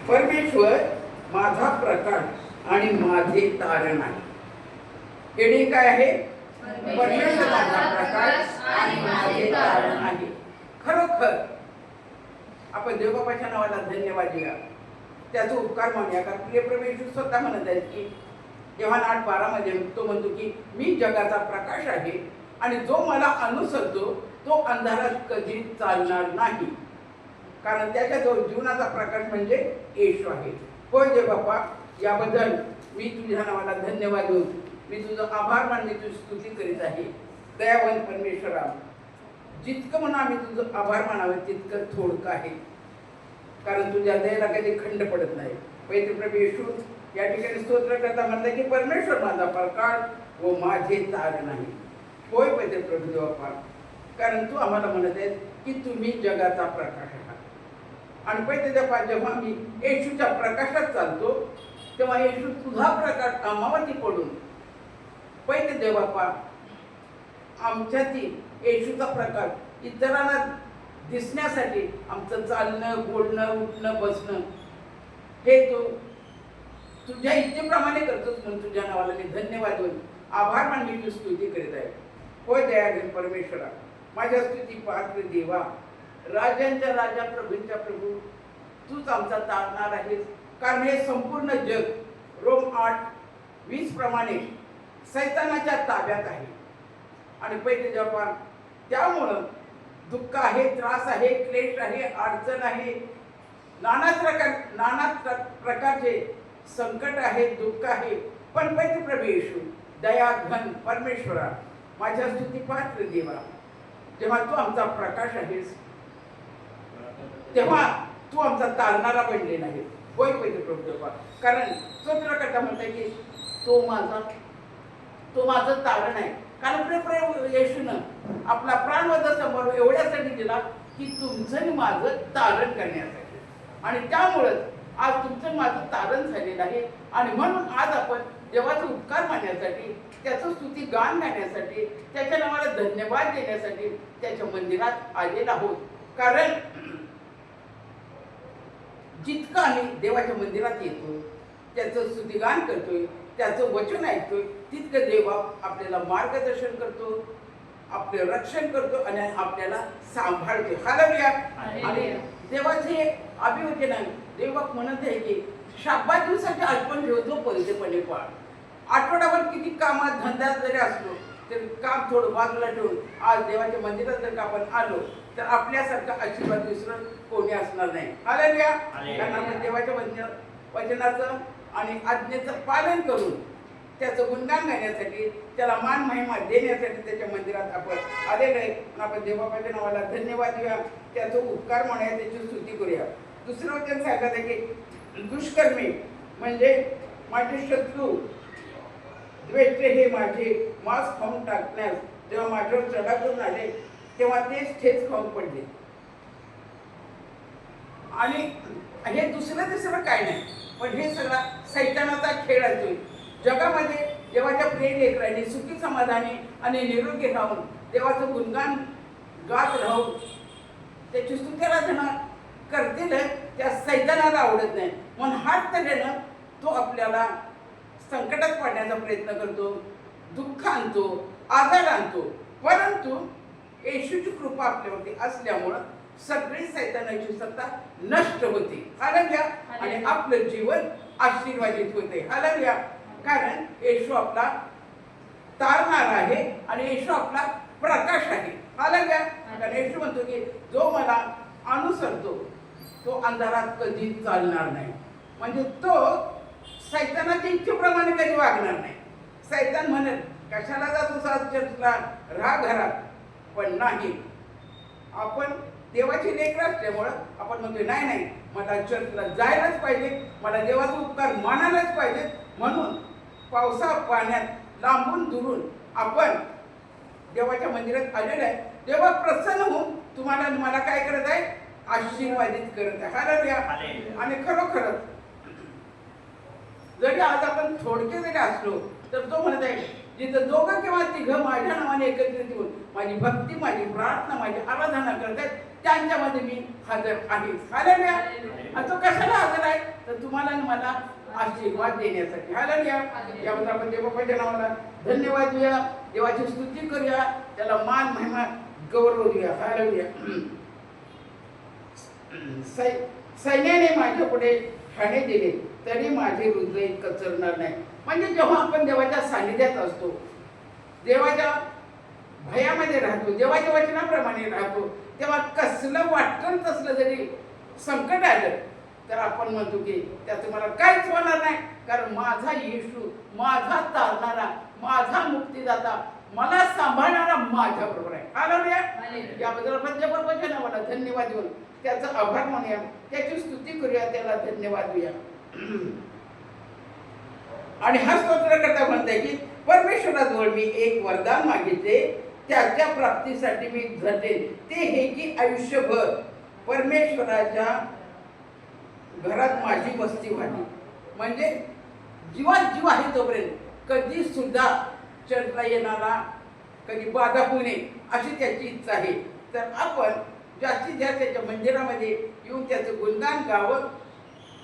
परमेश्वर माझा प्रकाश आणि माझे तारण आहे. हेडिंग काय आहे? परमेश्वर माझा प्रकाश आणि माझे तारण आहे. खरोखर आपण देवबापाच्या नावाला धन्यवाद देऊया, त्याचा उपकार मानूया. कारण प्रिय परमेश्वर स्वतः म्हणत आहेत की जेव्हा 8:12 मध्ये तो म्हणतो की मी जगाचा प्रकाश आहे आणि जो मला अनुसरतो तो अंधारात कधी चालणार नाही, कारण त्याच्या जो जीवनाचा प्रकाश म्हणजे येशू आहे. होय देव बाप्पा, याबद्दल मी तुझ्या नावाला धन्यवाद देऊन मी तुझा आभार मानणे, तुझी स्तुती करीत आहे. दयावंत परमेश्वरा, जितकं म्हणून आम्ही तुझं आभार मानावे तितकं थोडकं आहे, कारण तुझ्या दयेला कधी खंड पडत नाही. पवित्र प्रभू येशू या ठिकाणी स्तोत्र करता म्हणतात की परमेश्वर माझा प्रकाश व माझे तारण आहे. होय पवित्र प्रभू देवप्पा, कारण तू आम्हाला म्हणत आहेस की तुम्ही जगाचा प्रकाश आहात. आणि पवित्र देवप्पा, जेव्हा मी येशूच्या प्रकाशात चालतो तेव्हा येशू तुझा प्रकाश आम्हावरती पडून पवित्र देवप्पा आमच्यातील येशूचा प्रकाश इतरांना दिसण्यासाठी आमचं चालणं, बोलणं, उठणं, बसणं हे तू तुझ्या इच्छेप्रमाणे करतोस. म्हणून तुझ्या नावाला मी धन्यवाद देऊन आभार मानून मी स्तुती करीत आहे. होय दयाळू परमेश्वरा, माझ्या स्तुती पात्र देवा, राजांच्या राजा, प्रभूंच्या प्रभू, तूच आमचा तारणार आहेस. कारण हे संपूर्ण जग रोम 8:20 प्रमाणे सैतानाच्या ताब्यात आहे. आणि पहिले जेव्हा त्यामुळं दुःख आहे, त्रास आहे, क्लेश आहे, अडचण आहे, नाना प्रकारचे संकट आहे, दुःख आहे. पण पवित्र प्रभू येशू दया घन परमेश्वरा, माझ्या स्तुती पात्र देवा, जेव्हा तू आमचा प्रकाश आहेस तेव्हा तू आमचा तारणारा बनलेला आहे. होय पवित्र प्रभू देवा, कारण स्तोत्रकर्ता म्हणते की तो माझं तारण आहे. कारण प्रभू येशूनं आपला प्राणवध समोर एवढ्यासाठी दिला की तुमचं आणि माझं तारण करण्यासाठी. आणि त्यामुळंच आज तुमचं माझं तारण झालेलं आहे. आणि म्हणून आज आपण देवाचा उपकार मानण्यासाठी, त्याचं स्तुती गान गाण्यासाठी, त्याच्या नावाला धन्यवाद देण्यासाठी त्याच्या मंदिरात आलेलो आहोत. कारण जितकं आम्ही देवाच्या मंदिरात येतो, त्याचं स्तुतिगान करतोय, त्याचं वचन ऐकतोय, तितकं देव आपल्याला मार्गदर्शन करतो, आपले रक्षण करतो आणि आपल्याला सांभाळतो. हालेलुया. आणि देवाचे अभिवचन आहे, देवबाप म्हणत आहे की शाब्बात दिवसाचे आठवण ठेवतो, पवित्रपणे पाळ. आठवडाभर किती कामात धंद्यात जरी असलो तरी काम थोडं बाजूला ठेवून आज देवाच्या मंदिरात जर का आपण आलो तर आपल्यासारखा आशीर्वाद दुसरं कोणी असणार नाही. हालेलुया. कारण आपण देवाच्या वचनाचं आणि आज्ञेचं पालन करून त्याचं गुणगान गाण्यासाठी, त्याला मान महिमा देण्यासाठी त्याच्या मंदिरात आपण आलेलो आहे. आपण देवबापाच्या नावाला धन्यवाद देऊया, त्याचं उपकार म्हणूया, त्याची स्तुती करूया. दुसरं वचन सांगत आहे की दुष्कर्मी म्हणजे माझे शत्रू, द्वेष्टे हे माझे मांस खाऊन टाकण्यास जेव्हा माझ्यावर चढा करून आले तेव्हा तेच ठेच खाऊन पडले. आणि हे दुसरं काय नाही, पण हे सगळा सैतानाचा खेळ असतो. जगामध्ये देवाच्या प्रिय लेकरांनी सुखी समाधानी आणि निरोगी राहून देवाचं गुणगान गात राहून त्याची स्तुत्याराधना करतील, त्या सैतानाला आवडत नाही. म्हणून हात तऱ्हेनं तो आपल्याला संकटात पाडण्याचा प्रयत्न करतो, दुःख आणतो, आजार आणतो. परंतु येशूची कृपा आपल्यावरती असल्यामुळं सगळी सैतानाची सत्ता नष्ट होते. हालेलुया. आणि आपलं जीवन आशीर्वादित होते. हालेलुया. कारण येशू आपला तारणारा आहे आणि येशू आपला प्रकाश आहे. हालेलुया. कारण येशू म्हणतो की जो मला अनुसरतो तो अंधारात कधी चालणार नाही. म्हणजे तो सैतानाच्या इच्छेप्रमाणे कधी वागणार नाही. सैतान म्हणेल कशाला जातो चर्चला, राहा घरात. पण नाही, आपण देवाची लेकरं असल्यामुळं आपण म्हणतो नाही, मला चर्चला जायलाच पाहिजे, मला देवाचा उपकार मानायलाच पाहिजे. म्हणून पावसा पाण्यात लांबून दुरून आपण देवाच्या मंदिरात आलेलं आहे. देवा प्रसन्न होऊन तुम्हाला मला काय करत आहे? आशीर्वादित करत आहे. हालेलुया. आणि खरोखरच जरी आज आपण थोडके जरी असलो तर तो म्हणत आहे जिथं दोघं किंवा तिघं माझ्या नावाने एकत्रित येऊन माझी भक्ती, माझी प्रार्थना, माझी आराधना करतात त्यांच्यामध्ये मी हजर आहे. हालेलुया. आणि तो कशाला हजर आहे? तुम्हाला आणि मला आशीर्वाद देण्यासाठी. हालेलुया. याबद्दल आपण देवबापाच्या नावाला धन्यवाद देऊया, देवाची स्तुती करूया, त्याला मान महिमा गौरव देऊया. हालेलुया. सैन्याने माझ्या पुढे ठाणे दिले तरी माझे हृदय कचरणार नाही. म्हणजे जेव्हा आपण देवाच्या सानिध्यात असतो, देवाच्या भयामध्ये राहतो, देवाच्या वचनाप्रमाणे राहतो, तेव्हा कसलं वाटतं तसलं जरी संकट आलं तर आपण म्हणतो की त्याचं मला काहीच होणार नाही, कारण माझा येशू, माझा तारणारा, माझा मुक्तीदाता, मला सांभाळणारा माझ्या बरोबर आहे. हालेलुया. याबद्दल आपण देवाच्या नावाला धन्यवाद देऊन त्याचा आभार मानूया, त्याची स्तुती करूया, त्याला धन्यवाद देऊया. आणि हा स्तोत्रकर्ता म्हणताय की परमेश्वराजवळ मी एक वरदान मागितले, त्याच्या प्राप्तीसाठी मी झटेन. ते हे की आयुष्यभर परमेश्वराच्या घरात माझी वस्ती व्हावी. म्हणजे जीवात जीव आहे तोपर्यंत कधी सुद्धा चढता येणारा, कधी बाधा होऊ नये अशी त्याची इच्छा आहे. तर आपण जास्तीत जास्त त्याच्या मंदिरामध्ये येऊन त्याचं गुणगान गावं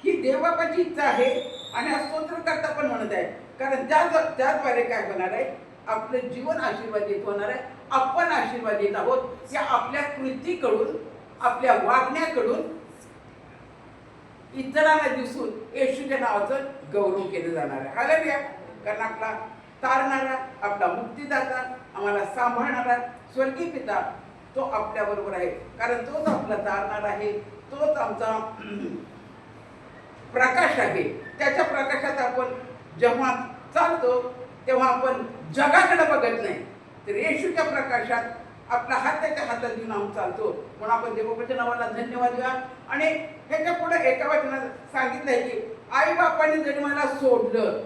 ही देवबापाची इच्छा आहे. आणि हा स्तोत्रकर्ता पण म्हणत आहे, कारण त्याद्वारे काय होणार आहे, आपलं जीवन आशीर्वादित होणार आहे, आपण आशीर्वादित आहोत. या आपल्या कृतीकडून, आपल्या वागण्याकडून इतरांना दिसून येशूच्या नावाचं गौरव केलं जाणार आहे. हालेलुया. कारण आपला तारणारा, आपला मुक्तीदाता, आम्हाला सांभाळणारा स्वर्गीय पिता तो आपल्या बरोबर आहे. कारण तोच आपला तारणारा आहे, तोच आमचा प्रकाश आहे. त्याच्या प्रकाशात आपण जेव्हा चालतो तेव्हा आपण जगाकडे बघत नाही, तर येशूच्या प्रकाशात आपला हात त्याच्या हातात घेऊन आम्ही चालतो. म्हणून आपण देवबापाच्या नावाला धन्यवाद द्या. आणि ह्याच्या पुढे एका वचनात सांगितलंय की आई बापाने जरी मला सोडलं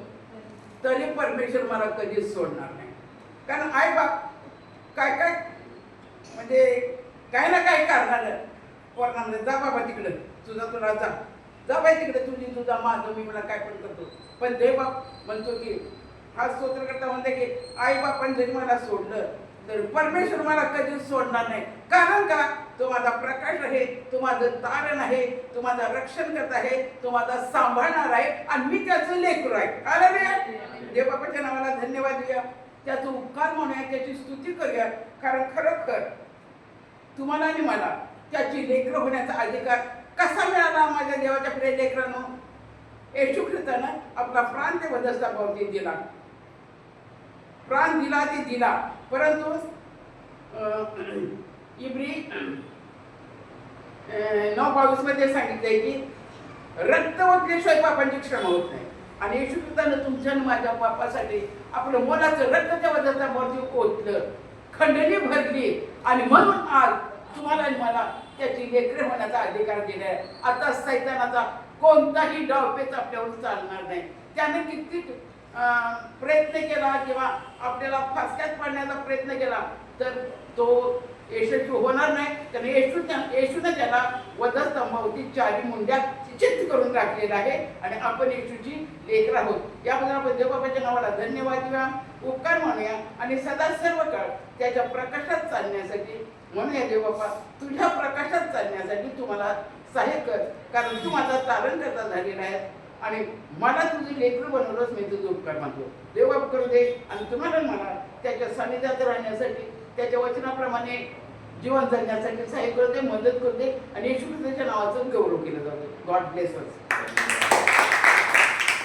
तरी परमेश्वर मला कधीच सोडणार नाही. कारण आई बाप काय काय म्हणजे काय ना काय कारणानं पोरांना जा बाबा तिकडं, तुला जा बाई तिकडे, तुझा माझं मी मला काय पण करतो. पण देवबाप म्हणतो की हा स्तोत्रकर्ता म्हणते की आई बापाने जरी मला सोडलं तर परमेश्वर मला कधीच सोडणार नाही. कारण का, तो माझा प्रकाश आहे, तो माझं तारण आहे, तो माझा रक्षण करत आहे, तो माझा सांभाळणार आहे आणि मी त्याचं लेकरू आहे. हालेलुया. देवबापाच्या नावाला धन्यवाद देऊया, त्याचा उपकार म्हणूया, त्याची स्तुती करूया. कारण खरोखर तुम्हाला आणि मला त्याची लेकरं होण्याचा अधिकार कसा मिळाला माझ्या देवाच्या प्रिय लेकरांनो? येशू ख्रिस्तानं आपला प्राण ते वधस्तापावती दिला, प्राण दिला ते दिला. परंतु इब्री 9:22 मध्ये सांगितलंय की रक्त ओतल्याशिवाय पापांची क्षमा होत नाही. आणि येशू ख्रिस्तानं तुमच्या माझ्या पापासाठी आपलं मोलाचं रक्त त्या वधस्तापावती ओतलं, खंडणी भरली, आणि म्हणून आज तुम्हाला आणि मला त्याची लेकरे होण्याचा अधिकार दिलाय. आता सैतानाचा कोणताही डावपेच आपल्यावर चालणार नाही. त्याने किती प्रयत्न केला किंवा आपल्याला फासक्यात पाडण्याचा प्रयत्न केला तर तो यशस्वी होणार नाही. कारण येशूने त्याला वधस्तंभावरती 4 मुंड्या चित्त करून राखलेला आहे आणि आपण येशूची लेकरं आहोत. याबद्दल आपण देवबापाच्या नावाला धन्यवाद देऊया, उपकार मानूया आणि सदा सर्व काळ त्याच्या प्रकाशात चालण्यासाठी म्हणूया देवबापा, तुझ्या प्रकाशात चालण्यासाठी तुम्हाला सहाय्य कर, कारण तू माझा तारण करता झालेला आहे आणि मला तुझी लेकरं बनवलंच, मी तुझं उपकार मानतो. देवबाप करू दे आणि तुम्हाला मला त्याच्या सानिध्यात राहण्यासाठी, त्याच्या वचनाप्रमाणे जीवन जगण्यासाठी सहाय्य करू दे, मदत करू दे आणि येशू ख्रिस्ताच्या नावाचं गौरव केलं जातं. God bless us.